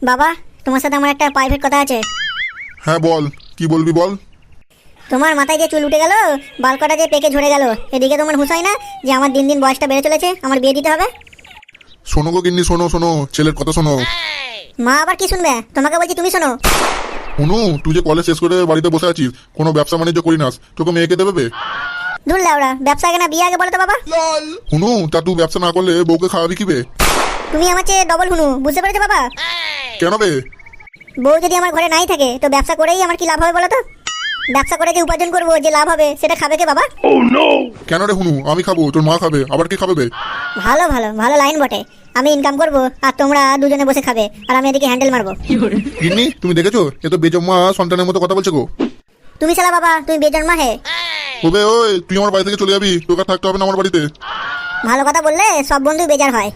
বাবা, তোমার সাথে আমার একটা প্রাইভেট কথা আছে। হ্যাঁ বল, কি বলবি বল। তোমার মাথায় যে চুল উঠে গেল, বাল কাটা যে পেকে ঝরে গেল, এদিকে তোমার হুঁশ হয় না যে আমার দিন দিন বয়সটা বেড়ে চলেছে, আমার বিয়ে দিতে হবে? শোনো গো গিন্নি, শোনো শোনো, ছেলের কথা শোনো। মা আবার কি শুনবে? তোমাকে বলছি তুমি শোনো। হুনু, তুই যে কলেজ শেষ করে বাড়িতে বসে আছিস, কোনো ব্যবসা বাণিজ্য করি নাস, তোকে মেয়েকে দেবে? দূর লাউড়া, ব্যবসা আগে না বিয়ে আগে বলো তো বাবা। হুনু, তা তুই ব্যবসা না করলে বউকে খাওয়াবি কি বে? তুমি আমার চেয়ে ডবল হুনু, বুঝতে পেরেছো বাবা? কেন বে? বউ যদি আমার ঘরে নাই থাকে তো ব্যবসা করেই আমার কি লাভ হবে বলো তো? ব্যবসা করে যে উপার্জন করবো, যে লাভ হবে সেটা খাবে কে বাবা? কেন রে হুনু, আমি খাবো, তোর মা খাবে, আবার কি খাবে বে? ভালো ভালো ভালো লাইন বটে। আমি ইনকাম করবো আর তোমরা দুজনে বসে খাবে, আর আমি এদিকে হ্যান্ডেল মারবো। গিন্নি, তুমি দেখেছো, এ তো বেজম্মা সন্তানের মতো কথা বলছে গো। তুমি শালা বাবা, তুমি বেজন্মা হে। ওবে ওই, তুই আমার বাড়ি থেকে চলে যাবি, তোকে আর থাকতে হবে না আমার বাড়িতে। ভালো কথা বললে সব বন্ধু বেজার হয়।